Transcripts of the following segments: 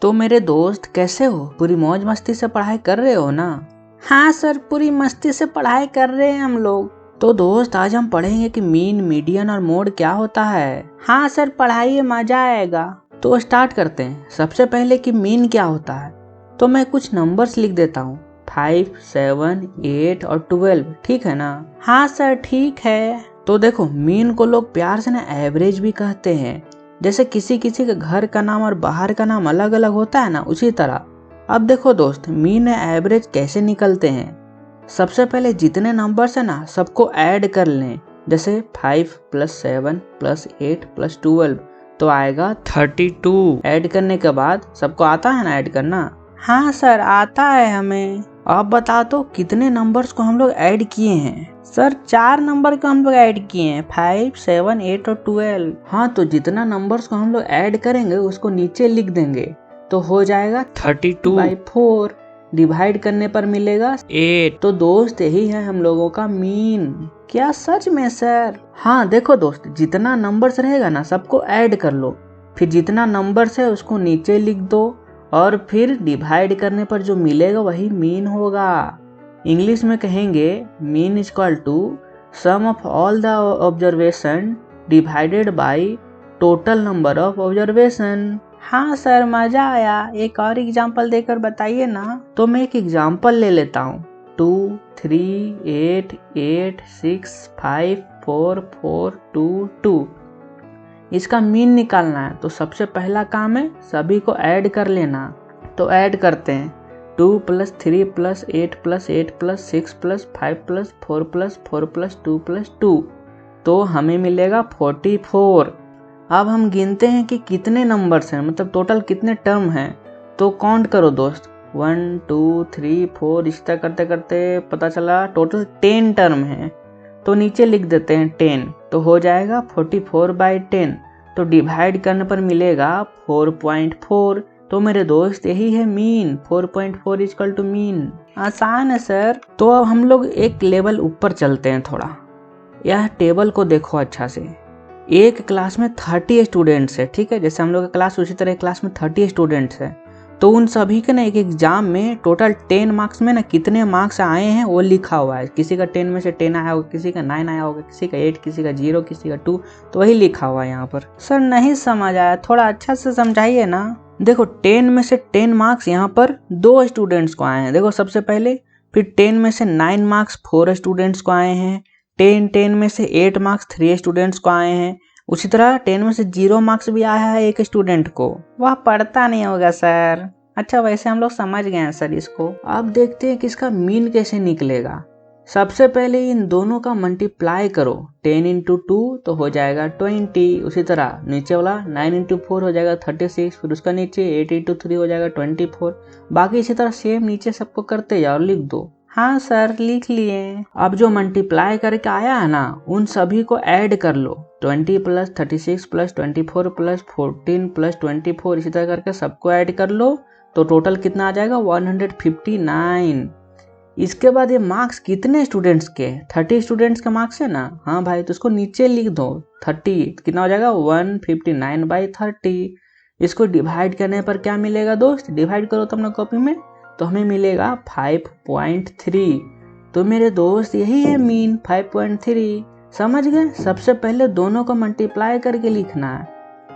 तो मेरे दोस्त कैसे हो? पूरी मौज मस्ती से पढ़ाई कर रहे हो ना? हाँ सर, पूरी मस्ती से पढ़ाई कर रहे हैं हम लोग। तो दोस्त आज हम पढ़ेंगे कि मीन, मीडियन और मोड क्या होता है। हाँ सर, पढ़ाइए, मजा आएगा। तो स्टार्ट करते हैं। सबसे पहले कि मीन क्या होता है, तो मैं कुछ नंबर्स लिख देता हूँ, 5, 7, 8 और 12, ठीक है ना? हाँ सर, ठीक है। तो देखो, मीन को लोग प्यार से ना एवरेज भी कहते हैं। जैसे किसी किसी के घर का नाम और बाहर का नाम अलग अलग होता है ना, उसी तरह। अब देखो दोस्त, मीन एवरेज कैसे निकलते हैं। सबसे पहले जितने नंबर्स है ना, सबको ऐड कर लें। जैसे 5 + 7 + 8 + 12 तो आएगा 32। ऐड करने के बाद सबको आता है ना ऐड करना? हाँ सर, आता है हमें। अब बता तो कितने नंबर्स को हम लोग ऐड किए हैं? सर 4 नंबर को हम लोग ऐड किए हैं, 5, 7, 8 और 12। हाँ, तो जितना नंबर्स को हम लोग ऐड करेंगे उसको नीचे लिख देंगे, तो हो जाएगा 32/4। डिवाइड करने पर मिलेगा 8। तो दोस्त यही है हम लोगों का मीन। क्या सच में सर? हाँ देखो दोस्त, जितना नंबर्स रहेगा ना सबको ऐड कर लो, फिर जितना नंबर्स है उसको नीचे लिख दो और फिर डिवाइड करने पर जो मिलेगा वही मीन होगा। इंग्लिश में कहेंगे mean equal to sum of all the observation divided by total number of observation. हाँ सर, मजा आया। एक और एग्जांपल देकर बताइए ना। तो मैं एक एग्जांपल ले लेता हूँ। 2, 3, 8, 8, 6, 5, 4, 4, 2, 2। इसका मीन निकालना है, तो सबसे पहला काम है सभी को ऐड कर लेना। तो ऐड करते हैं, 2 + 3 + 8 + 8 + 6 + 5 + 4 + 4 + 2 + 2, तो हमें मिलेगा 44। अब हम गिनते हैं कि कितने नंबर्स हैं, मतलब टोटल कितने टर्म हैं। तो काउंट करो दोस्त, 1, 2, 3, 4, इस तरह करते करते पता चला टोटल 10 टर्म हैं। तो नीचे लिख देते हैं 10, तो हो जाएगा 44/10। तो डिवाइड करने पर मिलेगा 4.4। तो मेरे दोस्त यही है मीन, 4.4 इक्वल टू मीन। आसान है सर। तो अब हम लोग एक लेवल ऊपर चलते हैं थोड़ा। यह टेबल को देखो अच्छा से। एक क्लास में 30 स्टूडेंट्स है, ठीक है? जैसे हम लोग का क्लास, उसी तरह क्लास में 30 स्टूडेंट्स है। तो उन सभी के ना एक एग्जाम में टोटल 10 मार्क्स में ना कितने मार्क्स आए हैं वो लिखा हुआ है। किसी का 10 में से 10 आया होगा, किसी का 9 आया होगा, किसी का 8, किसी का 0, किसी का 2, तो वही लिखा हुआ है यहाँ पर। सर नहीं समझ आया, थोड़ा अच्छा से समझाइए ना। देखो, 10 में से 10 मार्क्स यहाँ पर 2 स्टूडेंट्स को आए हैं, देखो सबसे पहले। फिर 10 में से 9 मार्क्स 4 स्टूडेंट्स को आए हैं। 10 में से 8 मार्क्स 3 स्टूडेंट्स को आए हैं। उसी तरह 10 में से 0 मार्क्स भी आया है एक स्टूडेंट को। वह पढ़ता नहीं होगा सर। अच्छा, वैसे हम लोग समझ गए हैं सर इसको। अब देखते हैं कि इसका मीन कैसे निकलेगा। सबसे पहले इन दोनों का मल्टीप्लाई करो, 10 × 2 तो हो जाएगा 20। उसी तरह नीचे वाला 9 × 4 हो जाएगा 36, फिर उसका नीचे 8 × 3 हो जाएगा 24। बाकी इसी तरह सेम नीचे सबको करते जाओ, लिख दो। हाँ सर, लिख लिए। अब जो मल्टीप्लाई करके आया है ना, उन सभी को ऐड कर लो, 20 + 36 + 24 + 14 + 24, इसी तरह करके सबको ऐड कर लो। तो टोटल कितना आ जाएगा? 159। इसके बाद ये मार्क्स कितने स्टूडेंट्स के? 30 स्टूडेंट्स के मार्क्स है ना? हाँ भाई, तो उसको नीचे लिख दो। 30 कितना हो जाएगा? 159/30। इसको डिवाइड करने पर क्या मिलेगा दोस्त? डिवाइड करो तो अपना कॉपी में, तो हमें मिलेगा 5.3। तो मेरे दोस्त यही है मीन, 5.3। समझ गए? सबसे पहले दोनों को मल्टीप्लाई करके लिखना है,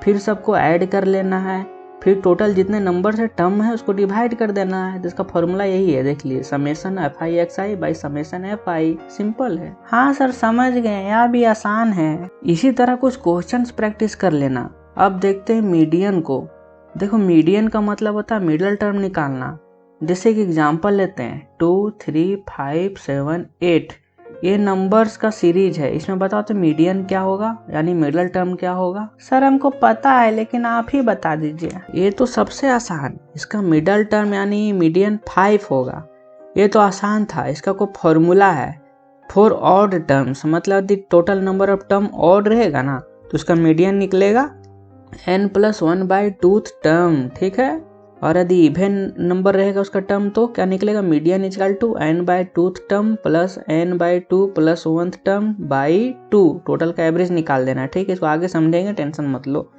फिर सबको ऐड कर लेना है, फिर टोटल जितने नंबर से टर्म है उसको डिवाइड कर देना है। जिसका फॉर्मूला यही है, देख लिए, ΣFIXI/ΣFI। सिंपल है। हाँ सर, समझ गए, यह भी आसान है। इसी तरह कुछ क्वेश्चंस प्रैक्टिस कर लेना। अब देखते हैं मीडियन को। देखो, मीडियन का मतलब होता है मिडिल टर्म निकालना। जैसे कि एग्जांपल लेते हैं, 2, 3, 5, 7, 8। ये नंबर्स का सीरीज है। इसमें बताओ तो मीडियन क्या होगा, यानी मिडिल टर्म क्या होगा? सर हमको पता है, लेकिन आप ही बता दीजिए। ये तो सबसे आसान, इसका मिडिल टर्म यानी मीडियन 5 होगा। ये तो आसान था। इसका कोई फॉर्मूला है, 4 ऑड टर्म्स, मतलब यदि total number of term odd रहेगा ना, तो उसका मीडियन निकलेगा n+1/2 टर्म, ठीक है? और यदि इवन नंबर रहेगा उसका टर्म, तो क्या निकलेगा? Median equal to n/2 term plus n/2 + 1 term by 2। Total का एवरेज निकाल देना, ठीक है? इसको आगे समझेंगे, टेंशन मत लो।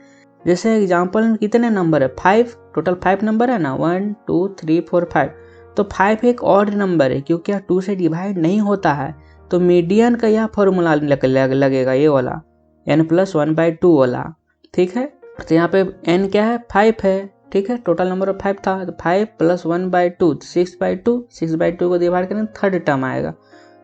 जैसे एग्जाम्पल में कितने नंबर है, 5, टोटल 5 नंबर है ना, 1 2 3 4 5। तो 5 एक ऑड नंबर है क्योंकि यह 2 से डिवाइड नहीं होता है, तो मीडियन का यह फॉर्मूला लगेगा ये वाला n+1/2 वाला। ठीक है, तो यहाँ पे n क्या है, 5 है। ठीक है, टोटल नंबर ऑफ 5 था, तो 5 + 1/2 6/2, 6/2 को डिवाइड करें थर्ड टर्म आएगा।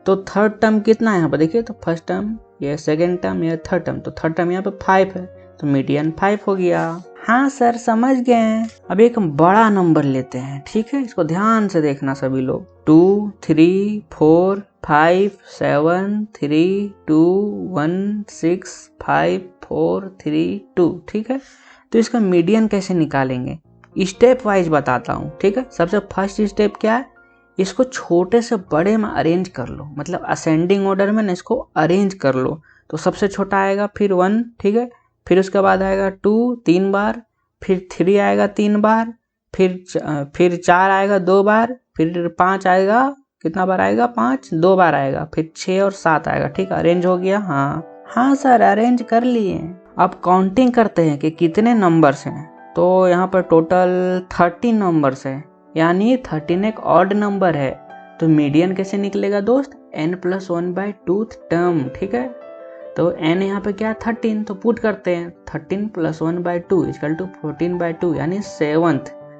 तो थर्ड टर्म कितना है यहाँ पर देखिए, तो फर्स्ट टर्म, ये सेकेंड टर्म, ये थर्ड टर्म, तो थर्ड टर्म यहाँ पे 5 है, तो मीडियन 5 हो गया। हाँ सर समझ गए। अब एक बड़ा नंबर लेते हैं, ठीक है, इसको ध्यान से देखना सभी लोग। 2 3 4 5 7 3 2 1 6 5 4 3 2। ठीक है, तो इसका मीडियन कैसे निकालेंगे, स्टेप वाइज बताता हूँ। ठीक है, सबसे फर्स्ट स्टेप क्या है, इसको छोटे से बड़े में अरेंज कर लो, मतलब असेंडिंग ऑर्डर में ना इसको अरेंज कर लो। तो सबसे छोटा आएगा, फिर 1, ठीक है, फिर उसके बाद आएगा 2 3 बार, फिर 3 आएगा 3 बार, फिर 4 आएगा 2 बार, फिर 5 आएगा, कितना बार आएगा, 5 2 बार आएगा, फिर 6 और 7 आएगा। ठीक है, अरेंज हो गया। हाँ सर अरेंज कर लिए। अब काउंटिंग करते हैं कि कितने नंबर्स हैं। तो यहाँ पर टोटल 13 नंबर्स है, यानी 13 एक ऑड नंबर है। तो मीडियन कैसे निकलेगा दोस्त, n+1/2 टर्म। ठीक है, तो n यहाँ पे क्या है 13, तो पुट करते हैं 13 + 1/2 = 14/2, यानी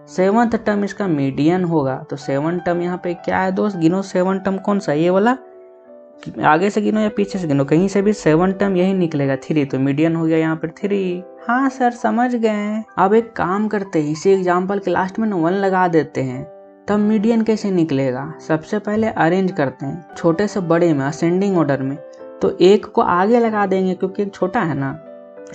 सेवंथ टर्म इसका मीडियन होगा। तो 7 टर्म यहाँ पे क्या है दोस्त, गिनो 7 टर्म कौन सा, ये वाला, आगे से गिनो या पीछे से गिनो, कहीं से भी 7 टर्म यही निकलेगा 3, तो मीडियन हो गया यहाँ पर 3। हाँ सर समझ गए। अब एक काम करते हैं, इसी एग्जाम्पल के लास्ट में 1 लगा देते हैं, तब मीडियन कैसे निकलेगा। सबसे पहले अरेंज करते हैं छोटे से बड़े में असेंडिंग ऑर्डर में, तो 1 को आगे लगा देंगे क्योंकि एक छोटा है ना।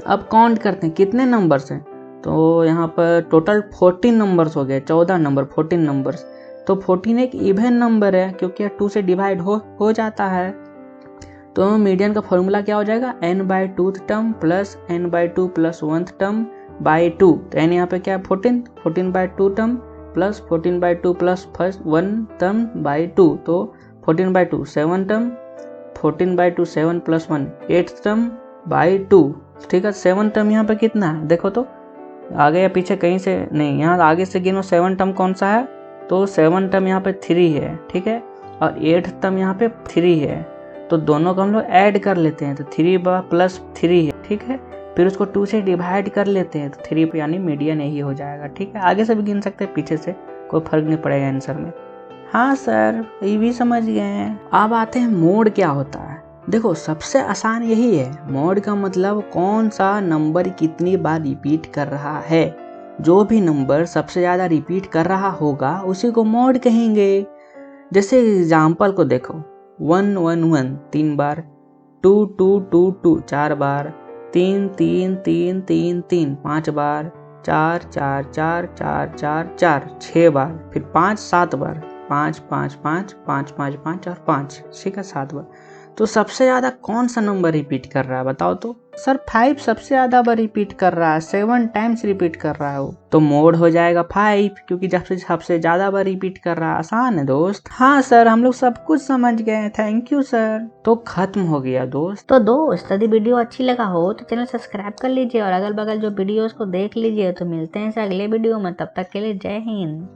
अब काउंट करते हैं कितने नंबर्स हैं, तो यहाँ पर टोटल 14 नंबर्स हो गए, 14 नंबर 14 नंबर्स। तो 14 एक इवन नंबर है क्योंकि 2 से डिवाइड हो जाता है। तो मीडियन का फॉर्मूला क्या हो जाएगा, n/2 term plus n/2 + 1 term by 2। तो n यहाँ पे क्या है 14, 14/2 term plus 14/2 plus first 1 term by 2, तो 14/2 7 टर्म, 14/2 7 + 1 8 टर्म बाई 2। ठीक है, 7 टर्म यहाँ पे कितना है देखो, तो आगे या पीछे कहीं से नहीं, यहाँ आगे से गिनो 7 टर्म कौन सा है, तो 7 टर्म यहाँ पे 3 है। ठीक है, और 8 टर्म यहाँ पे 3 है, तो दोनों को हम लोग ऐड कर लेते हैं, तो 3 + 3 है। ठीक है, फिर उसको 2 से डिवाइड कर लेते हैं, तो 3 यानी मीडियन यही हो जाएगा। ठीक है, आगे से भी गिन सकते हैं, पीछे से, कोई फर्क नहीं पड़ेगा आंसर में। हाँ सर ये भी समझ गए हैं। अब आते हैं मोड क्या होता है। देखो सबसे आसान यही है, मोड का मतलब कौन सा नंबर कितनी बार रिपीट कर रहा है। जो भी नंबर सबसे ज़्यादा रिपीट कर रहा होगा उसी को मोड कहेंगे। जैसे एग्जाम्पल को देखो, 1 1 1 3 बार, 2 2 2 2 4 बार, 3 3 3 3 3 5 बार, 4 4 4 4 4 4 6 बार, फिर 5 7 बार, 5 5 5 5 5 5 और 5। ठीक है, 7 बार। तो सबसे ज़्यादा कौन सा नंबर रिपीट कर रहा है बताओ तो। सर 5 सबसे ज़्यादा बार रिपीट कर रहा है, 7 टाइम्स रिपीट कर रहा है वो, तो मोड हो जाएगा 5, क्योंकि जब से सबसे ज़्यादा बार रिपीट कर रहा है। आसान है दोस्त। हाँ सर हम लोग सब कुछ समझ गए, थैंक यू सर। तो खत्म हो गया दोस्त। तो दोस्त यदि वीडियो अच्छी लगा हो तो चैनल सब्सक्राइब कर लीजिए और अगल बगल जो वीडियोस को देख लीजिए। तो मिलते हैं अगले वीडियो में, तब तक के लिए जय हिंद।